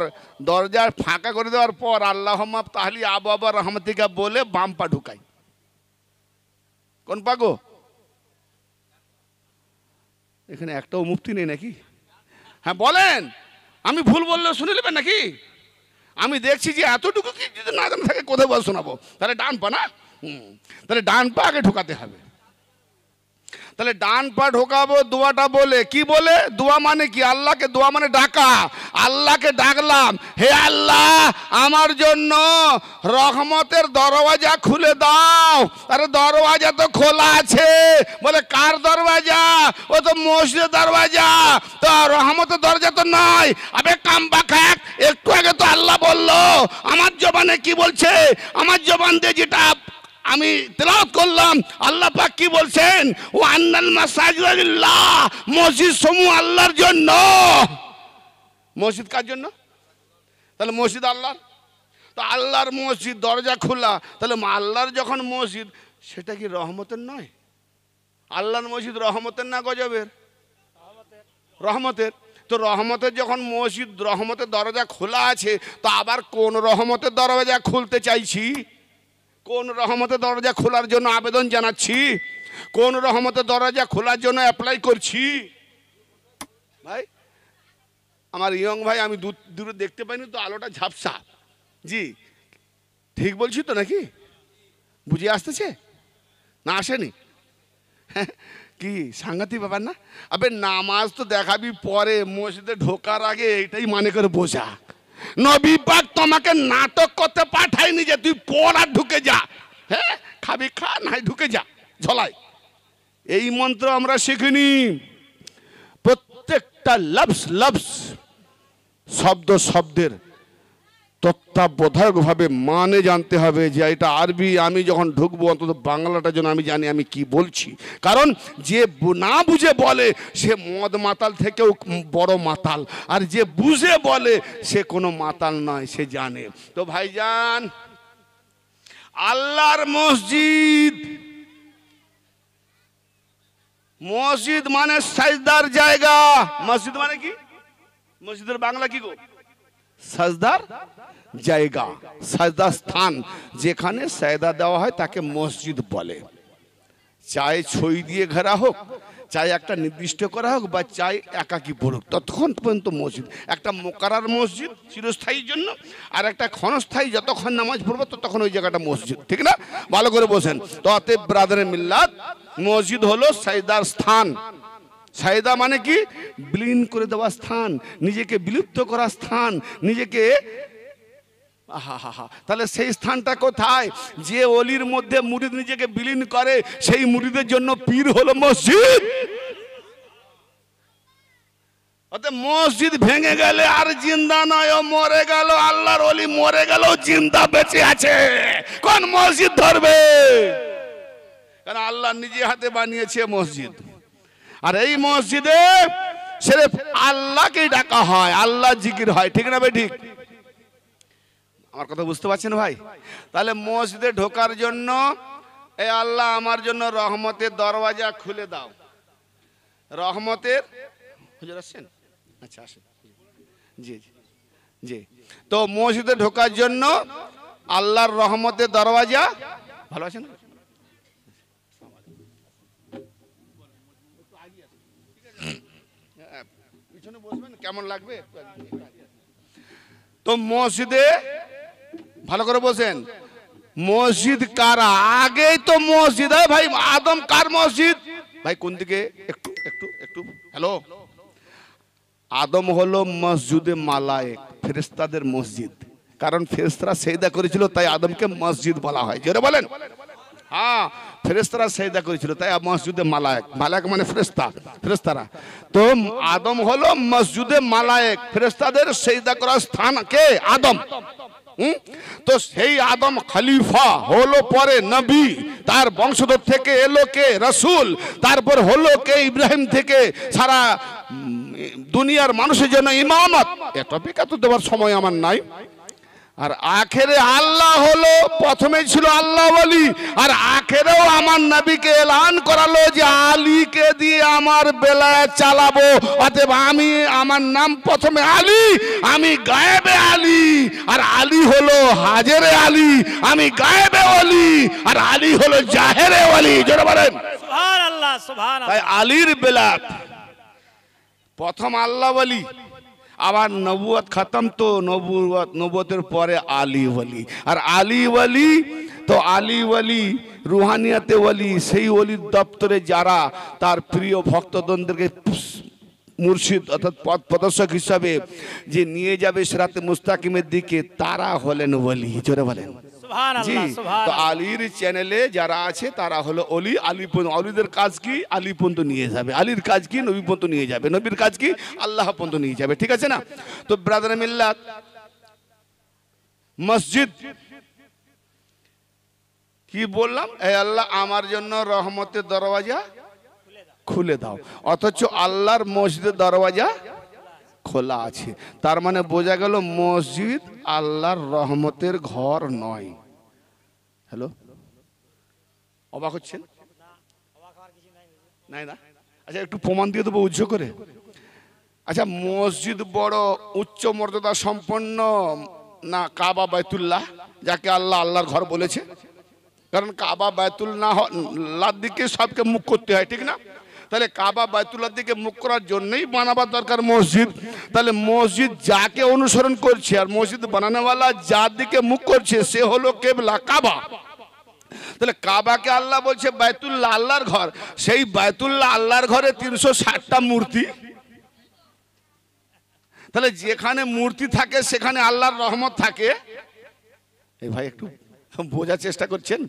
দরজা ফাঁকা করে দেওয়ার পর আল্লাহুম্মা তাহলি আবু আবা রহমতিকা বলে বাম পা ঢুকাই। কোন পা গো? এখানে একটাও মুফতি নেই নাকি? হ্যাঁ বলেন, আমি ভুল বললেও শুনে নেবেন নাকি? আমি দেখছি যে এতটুকু কি যদি না জানা থাকে কোথায় বল শোনাবো। তাহলে ডান পা না, তাহলে ডান পা আগে ঢোকাতে হবে। তাহলে ডান পা ঢোকাবো দোয়াটা বলে। কি বলে? দোয়া মানে কি? আল্লাহকে, দোয়া মানে ডাকা। আল্লাহকে ডাকলাম, হে আল্লাহ আমার জন্য রহমতের দরওয়াজা খুলে দাও। আরে দরওয়াজা তো খোলা আছে। বলে কার দরওয়াজা? ও তো মসজিদের দরওয়াজা, তো রহমতের দরজা তো নয়। আবে কাম্বা খাক, একটু আগে তো আল্লাহ বললো। আমার জবানে কি বলছে? আমার জবান দিয়ে যেটা আমি তেলাওয়াত করলাম, আল্লাহ পাক কি বলছেন? ও আন্নাল মাসাজিদ লিল্লাহ, মসজিদ সমূহ আল্লাহর জন্য। মসজিদ কার জন্য? তাহলে মসজিদ আল্লাহর। তো আল্লাহর মসজিদ, দরজা খোলা, তাহলে আল্লাহর যখন মসজিদ, সেটা কি রহমতের নয়? আল্লাহর মসজিদ রহমতের না গজবের? রহমতের। তো রহমতের যখন মসজিদ, রহমতের দরজা খোলা আছে, তো আবার কোন রহমতের দরজা খুলতে চাইছি? কোন রহমতের দরজা খোলার জন্য আবেদন জানাচ্ছি? কোন রহমতের দরজা খোলার জন্য অ্যাপ্লাই করছি? ভাই আমার ইয়ং ভাই, আমি দূরে দেখতে পাইনি তো, আলোটা ঝাপসা। জি ঠিক বলছি তো নাকি? বুঝে আসতেছে না আসেনি? কি সাংঘাতিক ব্যাপার না? আবে নামাজ তো দেখাবি পরে, মসজিদে ঢোকার আগে এইটাই মানে করে বোঝা। নবী পাক তোমাকে নাটক করতে পাঠায়নি যে তুই পড় আর ঢুকে যা। হ্যাঁ, খাবি খা, নাই ঢুকে যা ঝলাই। এই মন্ত্র আমরা শিখিনি। প্রত্যেকটা লফজ লফজ, শব্দ শব্দের তত্ত্বাবধায়ক ভাবে মানে জানতে হবে যে এটা আরবি। আমি যখন ঢুকবো অন্তত বাংলাটা যেন আমি জানি আমি কি বলছি। কারণ যে না বুঝে বলে সে মদ মাতাল থেকেও বড় মাতাল, আর যে বুঝে বলে সে কোনো মাতাল নয়, সে জানে। তো ভাইজান, আল্লাহর মসজিদ, মসজিদ মানে সাজদার জায়গা। মসজিদ মানে কি? মসজিদের বাংলা কি গো? সাজদার জায়গা, সাজদা স্থান। যেখানে সাজদা দেওয়া হয় তাকে মসজিদ বলে। চাই ছই দিয়ে ঘেরা হোক, চাই একটা নির্দিষ্ট করা হোক, বা চাই একাকি পড়ুক, ততক্ষণ পর্যন্ত মসজিদ। একটা মোকারার মসজিদ চিরস্থায়ীর জন্য, আর একটা ক্ষণস্থায়ী, যতক্ষণ নামাজ পড়বো ততক্ষণ ওই জায়গাটা মসজিদ। ঠিক না? ভালো করে বসেন। তো অতএব ব্রাদারে মিল্লাত, মসজিদ হলো সাজদার স্থান। সাজদা মানে কি? বিলীন করে দেওয়া স্থান, নিজেকে বিলুপ্ত করা স্থান, নিজেকে। তাহলে সেই স্থানটা কোথায়? যে অলির মধ্যে মুরিদ নিজেকে বিলীন করে, সেই মুরিদের জন্য পীর হলো মসজিদ। অতএব মসজিদ ভেঙে গেলে আর জিন্দা নয়, ও মরে গেল। আল্লাহর অলি মরে গেল, জিন্দা বেঁচে আছে। কোন মসজিদ ধরবে? কারণ আল্লাহ নিজে হাতে বানিয়েছে মসজিদ, আর এই মসজিদে সির্ফ আল্লাহকেই ডাকা হয়, আল্লাহ জিকির হয়। ঠিক না ভাই? ঠিক। আমার কথা বুঝতে পারছেন ভাই? তাহলে মসজিদে ঢোকার জন্য, এ আল্লাহ আমার জন্য রহমতের দরওয়াজা খুলে দাও। রহমতের, হুজুর আসছেন? আচ্ছা আসেন। জি জি জি। তো মসজিদে ঢোকার জন্য আল্লাহর রহমতের দরওয়াজা, ভালো আছেন? পেছনে বসবেন, কেমন লাগবে? তো মসজিদে ভালো করে বসেন। মসজিদ কারা? আগেই তো মসজিদ। ভাই আদম কার মসজিদ? ভাই কোন দিকে? একটু একটু একটু হ্যালো। আদম হলো মসজিদে মালায়েক, ফেরেশতাদের মসজিদ। কারণ ফেরেশতারা সেজদা করেছিল, তাই আদমকে মসজিদ বলা হয়। জোরে বলেন। হ্যাঁ, ফেরেশতারা সেজদা করেছিল, তাই মসজিদে মালায়েক। মালায়েক মানে ফেরেশতা, ফেরেশতারা। তো আদম হলো মসজিদে মালায়েক, ফেরেশতাদের সেজদা করার স্থান কে? আদম। তো সেই আদম খলিফা হলো পরে নবী, তার বংশধর থেকে এলো কে? রাসূল। তারপর হলো কে? ইব্রাহিম থেকে সারা দুনিয়ার মানুষের জন্য ইমামত। এটা বিকাত দেওয়ার সময় আমার নাই। আর আখেরে আল্লাহ হলো, প্রথমে ছিল আল্লাহ ওয়ালি, আর আখেরেও আমার নবীকে এলান করালো যে আলীকে দিয়ে আমার বেলায় চালাবো। অতএব আমি, আমার নাম প্রথমে আলী, আমি গায়েবে আলী। আর আলী হলো হাজেরে আলী, আমি গায়েবে ওয়ালি। আর আলী হলো জাহেরে ওয়ালি। জোরে বলেন সুবহানাল্লাহ, সুবহানাল্লাহ। তাই আলীর বেলাত প্রথম আল্লাহ ওয়ালি, আবার নবুয়ত খতম, তো নবুয়তের পরে আলী ওয়ালি। আর আলী ওয়ালি তো আলী ওয়ালি রুহানিয়াতে ওয়ালি, সেই ওলির দপ্তরে যারা তার প্রিয় ভক্তজনদেরকে মুর্শিদ অর্থাৎ পথ প্রদর্শক হিসাবে যে নিয়ে যাবে সিরাতে মুস্তাকিমের দিকে, তারা হলেন ওয়ালি। জোরে বলেন জি। তো আলীর চ্যানেলে যারা আছে তারা হলো অলি। আলী অলিদের কাজ কি? আলী পর্যন্ত নিয়ে যাবে। আলীর কাজ কি? নবী পর্যন্ত নিয়ে যাবে। নবীর কাজ কি? আল্লাহ পর্যন্ত নিয়ে যাবে। ঠিক আছে না? তো ব্রাদার মিল্লাত, মসজিদ কি বললাম? এই আল্লাহ আমার জন্য রহমতের দরওয়াজা খুলে দাও, অথচ আল্লাহর মসজিদের দরওয়াজা খোলা আছে। তার মানে বোঝা গেল মসজিদ আল্লাহর রহমতের ঘর নয়। হ্যালো, অবাক হচ্ছেন? নাই না? আচ্ছা একটু প্রমাণ দিয়ে দেবো উজ্জ্ব করে। আচ্ছা, মসজিদ বড় উচ্চ মর্যাদা সম্পন্ন না কাবা বাইতুল্লাহ, যাকে আল্লাহ আল্লাহর ঘর বলেছে? কারণ কাবা বাইতুল্লাহর দিকে সবকে মুখ করতে হয়, ঠিক না? তাহলে কাবা বাইতুল্লাহর দিকে মুখ করার জন্যই বানাবার দরকার মসজিদ। তাহলে মসজিদ যাকে অনুসরণ করছে আর মসজিদ বানানোওয়ালা যার দিকে মুখ করছে, সে হলো কেবলা কাবা। তাহলে কাবাকে আল্লাহ বলছে বাইতুল্লাহ আল্লাহর ঘর। সেই বাইতুল্লাহ আল্লাহর ঘরে 360টা মূর্তি। তাহলে যেখানে মূর্তি থাকে সেখানে আল্লাহর রহমত থাকে। এই ভাই একটু বোঝার চেষ্টা করছেন?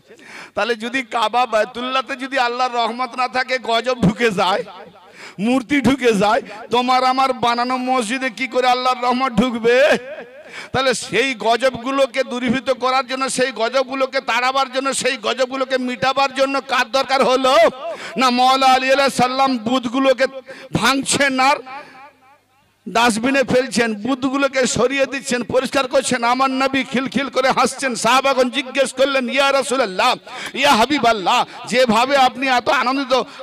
তাহলে যদি কাবা বাইতুল্লাহতে যদি আল্লাহর রহমত না থাকে, গজব ঢুকে যায়, মূর্তি ঢুকে যায়, তোমার আমার বানানো মসজিদে কি করে আল্লাহর রহমত ঢুকবে? তাহলে সেই গজবগুলোকে দূরীভূত করার জন্য, সেই গজবগুলোকে তাড়াবার জন্য, সেই গজবগুলোকে মিটাবার জন্য কার দরকার হলো? না মওলা আলী আলাইহিস সালাম বুতগুলোকে ভাঙছেন আর ডাস্টবিনে ফেলছেন, বুতগুলোকে সরিয়ে দিচ্ছেন, পরিষ্কার করছেন। আমার নবী খিলখিল করে হাসছেন। সাহাবাগণ জিজ্ঞেস করলেন, ইয়া রাসূলুল্লাহ, ইয়া হাবিবাল্লাহ, যেভাবে আপনি এত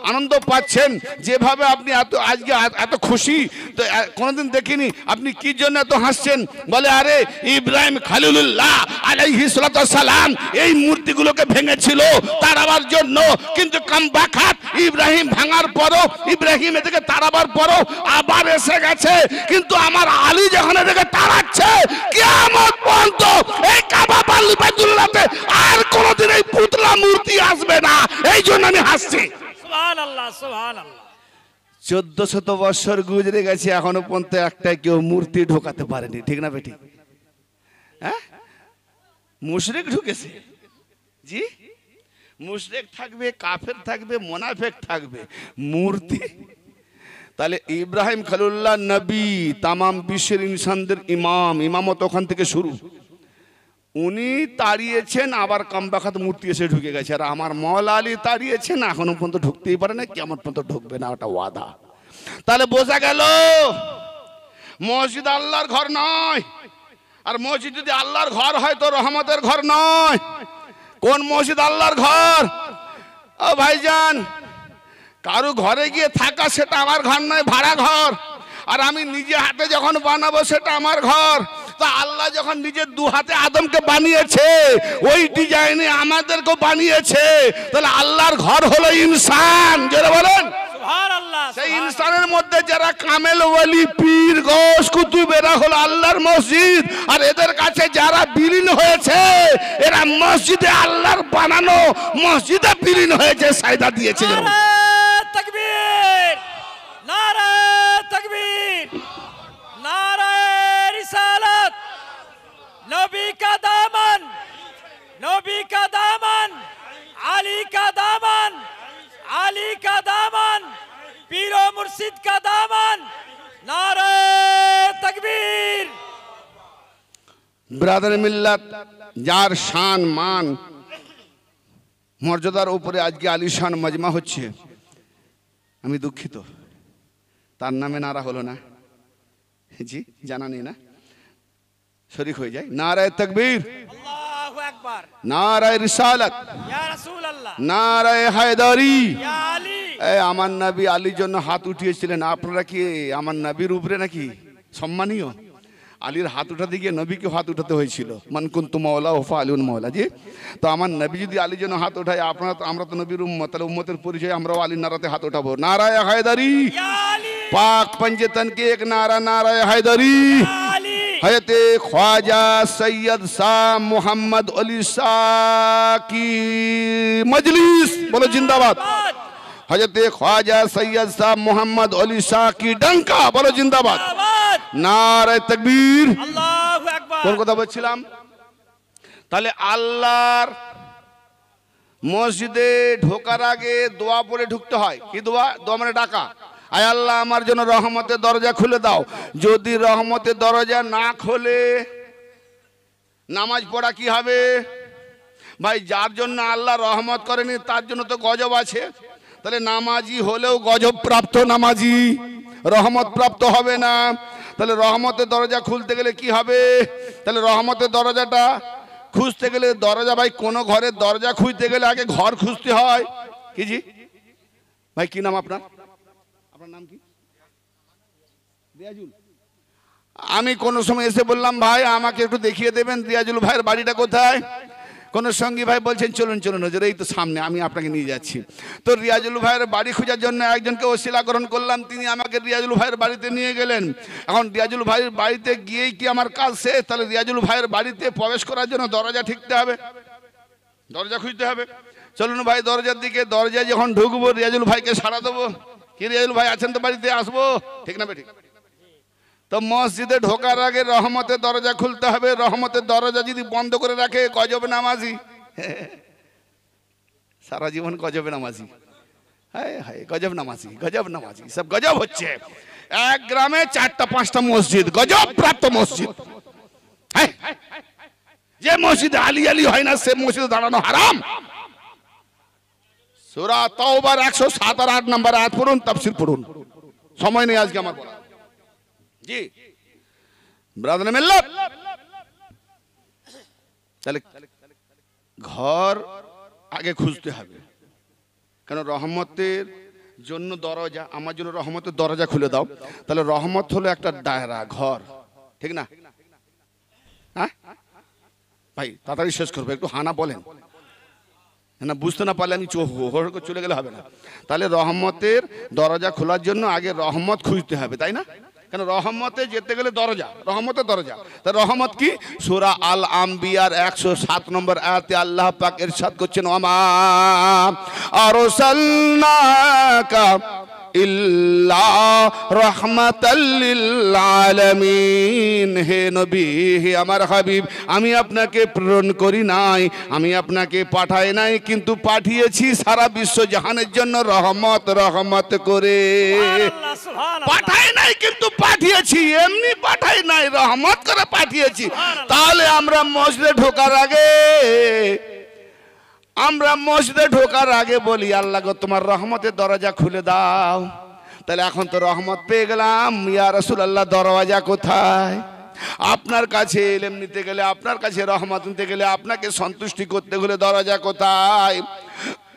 আনন্দ পাচ্ছেন, যেভাবে আপনি আজকে এত খুশি, তো কোনোদিন দেখিনি, আপনি কি জন্য এত হাসছেন? বলে, আরে ইব্রাহিম খলিলুল্লাহ আলাইহিস সালাতু ওয়াস সালাম এই মূর্তিগুলোকে ভেঙেছিল তাড়াবার জন্য, কিন্তু কামবাখাত ইব্রাহিম ভাঙার পরও, ইব্রাহিম এদিকে তাড়াবার পরও আবার এসে গেছে। কিন্তু আমার আলী যখন এদিকে তাড়াচ্ছে, কিয়ামত পর্যন্ত এই কাবা বাইতুল্লাহতে আর কোনোদিন এই পুতলা মূর্তি আসবে না। এই জন্য আমি হাসছি। সুবহানাল্লাহ, সুবহানাল্লাহ। 1400 বছর গুজরে গেছে, এখনো পর্যন্ত একটা কেউ মূর্তি ঢোকাতে পারেনি। ঠিক না বেটি? হ্যাঁ, মুশরিক ঢুকেছে। জি, মুশরিক থাকবে, কাফের থাকবে, মুনাফিক থাকবে, মূর্তি। তাহলে ইব্রাহিম খলিলুল্লাহ নবী, তামাম বিশ্বের ইনসানদের ইমামত ওখান থেকে শুরু। উনি তাড়িয়েছেন, আবার কামবাখাত মূর্তি এসে ঢুকে গেছে। আর আমার মওলা আলী তাড়িয়েছেন, এখনো পর্যন্ত ঢুকতেই পারে না, কেমন পর্যন্ত ঢুকবে না, ওটা ওয়াদা। তাহলে বোঝা গেল মসজিদ আল্লাহর ঘর নয়। আর মসজিদ যদি আল্লাহর ঘর হয় তো রহমতের ঘর নয়। কোন মসজিদ আল্লাহর ঘর? ও ভাইজান, কারো ঘরে গিয়ে থাকা সেটা আমার ঘর নয়, ভাড়া ঘর। আর আমি নিজে হাতে যখন বানাবো সেটা আমার ঘর। তা আল্লাহ যখন নিজের দু হাতে আদমকে বানিয়েছে, ওই ডিজাইনে আমাদেরকে বানিয়েছে। তাহলে আল্লাহর ঘর হলো ইনসান। জোরে বলেন সুবহানাল্লাহ, সেই ইনসানের মধ্যে যারা কামেল ওয়ালি পীর গৌস কুতুব এরা হলো আল্লাহর মসজিদ, আর এদের কাছে যারা বিলীন হয়েছে এরা মসজিদে আল্লাহর বানানো মসজিদে বিলীন হয়েছে, সাজদা দিয়েছে। নারে তাকবীর, নারে তাকবীর, নারে রিসালাত। নবী का दामन, नबी का दामन, अली का दामन, अली का दामन, पीरो मुर्शिद का दामन। नारे तकबीर। ব্রাদার মিল্লাত, যার শান মান মর্যাদার উপরে আজকে আলিশান মজমা হচ্ছে, আমি দুঃখিত তার নামে নারা হলো না। জি জানা নেই না, শরীক হয়ে যায়। নারায়ে তাকবীর, अल्लाहु अकबर, নারায়ে রিসালাত, या रसूल अल्लाह, নারায়ে হায়দারি। या अली। আমার নবী আলীর জন্য হাত উঠিয়েছিলেন, আপনারা কি আমার নবীর উপরে নাকি সম্মানীয়? আলীর হাত উঠাতে গিয়ে নবীকে হাত উঠাতে হয়েছিল। মান কুনতু মাওলা ওফা আলিউন মাওলা। জি, তো আমার নবী যদি আলীর জন্য হাত ওঠায়, আপনারা তো, আমরা তো নবীর উম্মত, তাহলে উম্মতের পরিচয় আমরাও আলীর নারাতে হাত উঠাবো। নারায়ে হায়দারি, या अली, पाक पंजतन के एक नारा नारा हैदरी। या अली। हजरत ख्वाजा सैयद शाह मोहम्मद अली शाह की मजलिस बोलो जिंदाबाद। हजरत ख्वाजा सैयद शाह मोहम्मद अली शाह की डंका बोलो जिंदाबाद। नारे तकबीर। अल्लाहु अकबर। কোন কথা বলছিলাম? তাহলে আল্লাহর মসজিদে ঢোকার আগে দোয়া পড়ে ঢুকতে হয়। কি দোয়া? দোয়া মানে ডাকা। আয় আল্লাহ আমার জন্য রহমতের দরজা খুলে দাও। যদি রহমতের দরজা না খোলে নামাজ পড়া কি হবে? ভাই যার জন্য আল্লাহ রহমত করেনি তার জন্য তো গজব আছে। তাহলে নামাজি হলেও গজব প্রাপ্ত নামাজি, রহমত প্রাপ্ত হবে না। তাহলে রহমতের দরজা খুলতে গেলে কি হবে? তাহলে রহমতের দরজাটা খুঁজতে গেলে, দরজা ভাই কোনো ঘরের দরজা খুঁজতে গেলে আগে ঘর খুঁজতে হয়। কি জি ভাই, কি নাম আপনার? আপনার নাম কি? রিয়াজুল। আমি কোনো সময় এসে বললাম ভাই আমাকে একটু দেখিয়ে দেবেন রিয়াজুল ভাইয়ের বাড়িটা কোথায়। কোন সঙ্গী ভাই বলছেন চলুন চলুন হুজুর, এই তো সামনে, আমি আপনাকে নিয়ে যাচ্ছি। তো রিয়াজুল ভাইয়ের বাড়ি খোঁজার জন্য একজনকে ওসিলা গ্রহণ করলাম, তিনি আমাকে রিয়াজুল ভাইয়ের বাড়িতে নিয়ে গেলেন। এখন রিয়াজুল ভাইয়ের বাড়িতে গিয়েই কি আমার কাজ শেষ? তাহলে রিয়াজুল ভাইয়ের বাড়িতে প্রবেশ করার জন্য দরজা ঠিকতে হবে, দরজা খুঁজতে হবে। চলুন ভাই দরজার দিকে, দরজায় যখন ঢুকবো রিয়াজুল ভাইকে সাড়া দেবো, কি রিয়াজুল ভাই আছেন তো বাড়িতে, আসবো, ঠিক না ঠিক? তো মসজিদে ঢোকার আগে রহমতের দরজা খুলতে হবে। রহমতের দরজা যদি বন্ধ করে রাখে গজব নামাজি, সারা জীবন গজব নামাজি। হায় হায়, গজব নামাজি, গজব নামাজি, সব গজব হচ্ছে। এক গ্রামে 4টা 5টা মসজিদ গজব প্রাপ্ত মসজিদ। যে মসজিদে আলী আলী হয় না সে মসজিদে দাঁড়ানো হারাম। সূরা তাওবার 107 আর 8 নম্বর আয়াত পড়ুন, তাফসীর পড়ুন, সময় নেই আজকে আমার বলা। জি ব্রাদার মিল্লাত, তাহলে ঘর আগে খুঁজতে হবে। কেন? রহমতের জন্য দরজা, আমার জন্য রহমতের দরজা খুলে দাও। তাহলে রহমত হলো একটা দায়রা, ঘর, ঠিক না? হ্যাঁ ভাই তাড়াতাড়ি শেষ করবো, একটু হানা বলেন না, বুঝতে না পারলে আমি চলে গেলে হবে না। তাহলে রহমতের দরজা খোলার জন্য আগে রহমত খুঁজতে হবে, তাই না? কেন? রহমতে যেতে গেলে দরজা, রহমতের দরজা। তা রহমত কি? সূরা আল আম্বিয়ার 107 নম্বর আয়াতে আল্লাহ পাক ইরশাদ করছেন, ওমা আরসালনাকা ইল্লা রাহমাতাল লিল আলামিন। হে নবী, হে আমার হাবিব, আমি আপনাকে প্রেরণ করি নাই, আমি আপনাকে পাঠাই নাই, কিন্তু পাঠিয়েছি সারা বিশ্ব জাহানের জন্য রহমত রহমত করে। সুবহানাল্লাহ, সুবহানাল্লাহ। পাঠাই নাই কিন্তু পাঠিয়েছি, এমনি পাঠাই নাই, রহমত করে পাঠিয়েছি। তাহলে আমরা মসজিদে ঢোকার আগে বলি আল্লাহ গো তোমার রহমতের দরজা খুলে দাও। তাহলে এখন তো রহমত পেয়ে গেলাম, ইয়া রাসূলুল্লাহ দরওয়াজা কোথায়? আপনার কাছে ইলম নিতে গেলে, আপনার কাছে রহমত নিতে গেলে, আপনাকে সন্তুষ্টি করতে গেলে দরজা কোথায়?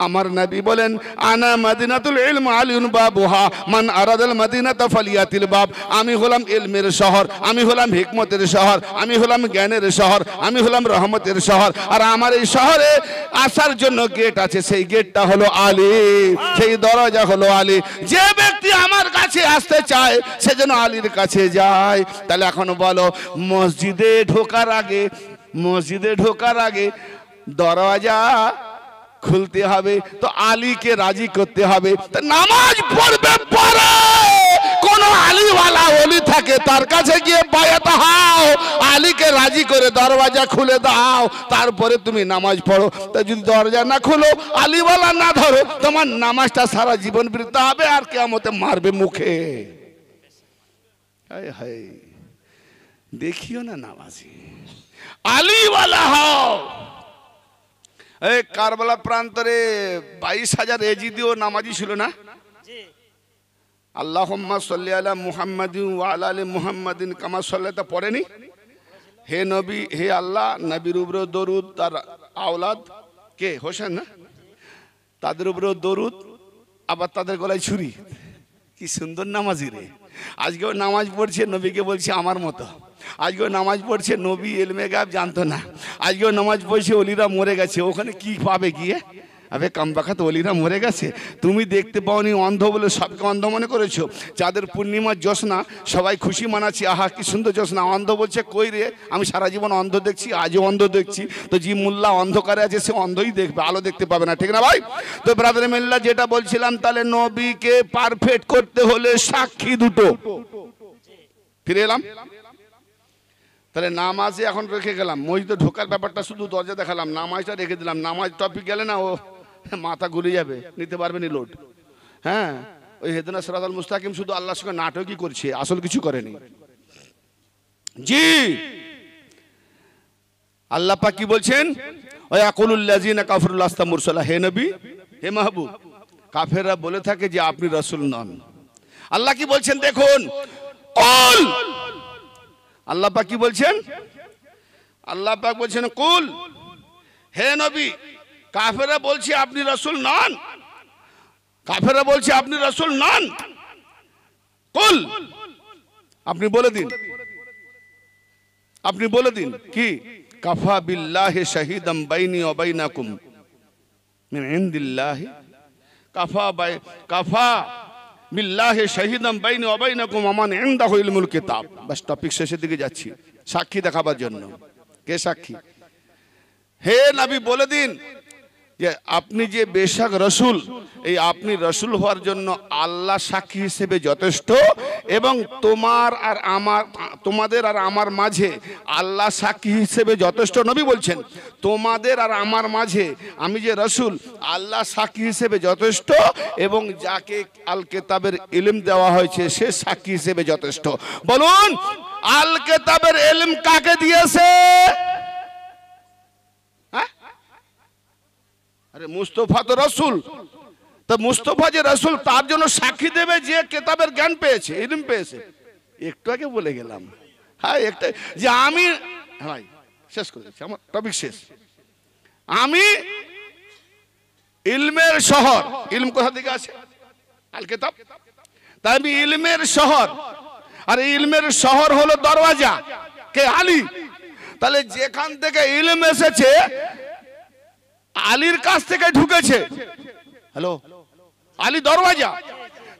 আমার নবী বলেন আনা মদিনাতুল ইলম আলিউন বাবুহা মান আরাদাল মদিনাতা ফালিয়াতিল বাব। আমি হলাম ইলমের শহর, আমি হলাম হিকমতের শহর, আমি হলাম জ্ঞানের শহর, আমি হলাম রহমতের শহর। আর আমার এই শহরে আসার জন্য গেট আছে, সেই গেটটা হলো আলী, সেই দরজা হলো আলী। যে ব্যক্তি আমার কাছে আসতে চায় সে যেন আলীর কাছে যায়। তাহলে এখন বলো, মসজিদে ঢোকার আগে দরজা খুলতে হবে, তো আলীকে রাজি করতে হবে। তো নামাজ পড়বে পরে কোন আলীওয়ালা ওলি থাকে তার কাছে গিয়ে বায়াত হও, আলীকে রাজি করে দরজা খুলে দাও, তারপরে তুমি নামাজ পড়ো। তা যদি দরজা না খুলো, আলীওয়ালা না ধরো, তোমার নামাজটা সারা জীবন বৃথা হবে আর কিয়ামতে মারবে মুখে। হায় হায়, দেখিও না নামাজি, আলীওয়ালা হও। এই কারবালা প্রান্তরে 22,000 এজিদিও নামাজি ছিল না? জি। আল্লাহুম্মা সাল্লি আলা মুহাম্মাদিন ওয়া আলা আলি মুহাম্মাদিন কামা সাল্লাতা পড়েনি? হে নবী, হে আল্লাহ, নবীর উপরে দরুদ, তার আওলাদ কে হোসেন না, তাদের উপরে দরুদ, আবার তাদের গলায় ছুরি। কি সুন্দর নামাজি রে। আজকেও নামাজ পড়ছে, নবীকে বলছে আমার মতো। আজকেও নামাজ পড়ছে, নবী ইলমে গায়েব জানতো না। আজকেও নামাজ পড়ছে, ওলিরা মরে গেছে, ওখানে কি পাবে গিয়ে? আবে কামবাখাত, ওলিরা মরে গেছে, তুমি দেখতে পাওনি, অন্ধ বলে সবকে অন্ধ মনে করেছো। যাদের পূর্ণিমার জ্যোৎস্না সবাই খুশি মানাচ্ছি, আহা কি সুন্দর জ্যোৎস্না, অন্ধ বলছে কই রে, আমি সারা জীবন অন্ধ দেখছি, আজও অন্ধ দেখছি। তো যে মোল্লা অন্ধকারে আছে সে অন্ধই দেখবে, আলো দেখতে পাবে না, ঠিক না ভাই? তো ব্রাদার মিল্লাহ, যেটা বলছিলাম, তাহলে নবীকে পারফেক্ট করতে হলে সাক্ষী দুটো। ফিরে এলাম, তাহলে নামাজে এখন রেখে গেলাম, মসজিদে ঢোকার ব্যাপারটা শুধু দরজা দেখালাম, নামাজটা রেখে দিলাম। নামাজ টপিক গেলে না ও মাথা গুলি যাবে, নিতে পারবে নি লোড। হ্যাঁ, ওই হেদনা সিরাতাল মুস্তাকিম শুধু আল্লাহর সঙ্গে নাটকই করছে, আসল কিছু করেনি। জি, আল্লাহ পাক কি বলছেন? ওয়া ইয়াকুলুল লাযিনা কাফারু লাস্তা মুরসালা। হে নবী, হে মাহবুব, কাফেররা বলে থাকে যে আপনি রাসূল নন। আল্লাহ কি বলছেন দেখুন, কুল, আল্লাহ পাক কি বলছেন? আল্লাহ পাক বলছেন কুল, হে নবী, কাফেররা বলছে আপনি রাসূল নন, কাফেররা বলছে আপনি রাসূল নন। কুল, আপনি বলে দিন, আপনি বলে দিন কি? কাফা বিল্লাহি শাহিদাম বাইনি ওয়া বাইনাকুম মিন ইনদিল্লাহি, কাফা বিল্লাহি শাহিদাম বাইনি ওয়া বাইনাকুম ওয়া মান ইনদাহু ইলমুল কিতাব। বাস, টপিক শেষের দিকে যাচ্ছি, সাক্ষী দেখাবার জন্য। কে সাক্ষী? হে নবী বলে দিন যে আপনি যে বেশক রসুল, এই আপনি রসুল হওয়ার জন্য আল্লাহ সাক্ষী হিসেবে যথেষ্ট, এবং তোমাদের আর আমার মাঝে আল্লাহ সাক্ষী হিসেবে যথেষ্ট। নবী বলছেন তোমাদের আর আমার মাঝে আমি যে রসুল, আল্লাহ সাক্ষী হিসেবে যথেষ্ট, এবং যাকে আল কেতাবের ইলম দেওয়া হয়েছে সে সাক্ষী হিসেবে যথেষ্ট। বলুন, আল কেতাবের ইলম কাকে দিয়েছে? আরে মুস্তফা তো রসুল, তা মুস্তফা যে রসুল তার জন্য সাক্ষী দেবে যে কেতাবের জ্ঞান পেয়েছে, ইলম পেয়েছে। একটু আগে বলে গেলাম, হ্যাঁ একটা, যে আমি, ভাই শেষ করে দিচ্ছি, আমার টপিক শেষ। আমি ইলমের শহর, ইলম কোথা থেকে আছে? আল কেতাব। তাই আমি ইলমের শহর, আর ইলমের শহর হলো দরওয়াজা, কে? আলী। তাহলে যেখান থেকে ইলম এসেছে আলীর কাছ থেকে ঢুকেছে। হ্যালো, আলী দরওয়াজা,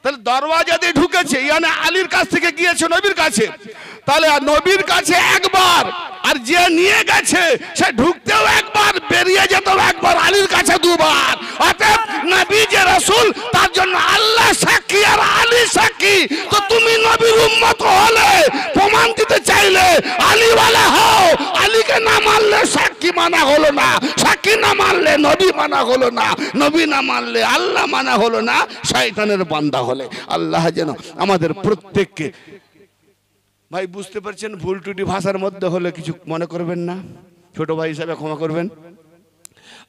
তাহলে দরওয়াজা দিয়ে ঢুকেছে, মানে আলীর কাছ থেকে গিয়েছে নবীর কাছে। তাহলে নবীর কাছে একবার, আর যে নিয়ে গেছে সে ঢুকতেও একবার, বেরিয়ে যেতেও একবার, আলীর কাছে দুবার। অতএব নবী যে রাসূল তার জন্য আল্লাহ সাক্ষী আর আলী সাক্ষী। তো তুমি নবীর উম্মত হলে, প্রমাণ দিতে চাইলে আলীওয়ালা হও। আলীকে না মানলে সাক্ষী মানা হলো না, সাক্ষী না মানলে নবী মানা হলো না, নবী না মানলে আল্লাহ মানা হলো না, শয়তানের বান্দা হলে। আল্লাহ যেন আমাদের প্রত্যেককে, ভাই বুঝতে পারছেন, ভুল ত্রুটি ভাষার মধ্যে হলে কিছু মনে করবেন না, ছোট ভাই হিসাবে ক্ষমা করবেন।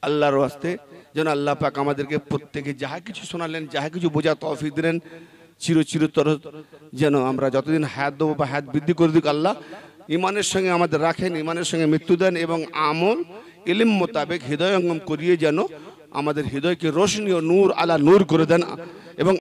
আল্লাহর ওয়াস্তে যেন আল্লাহ পাক আমাদেরকে প্রত্যেকে যাহা কিছু শোনালেন, যাহা কিছু বোঝা তৌফিক দিলেন, চিরতর যেন আমরা যতদিন হায়াত দেবো বা হায়াত বৃদ্ধি করে দিক আল্লাহ। ইমানের সঙ্গে আমাদের রাখেন, ইমানের সঙ্গে মৃত্যু দেন, এবং আমল ইলম মোতাবেক হৃদয়ঙ্গম করিয়ে যেন আমাদের হৃদয়কে রোশনী ও নূর আলা নূর করে দেন।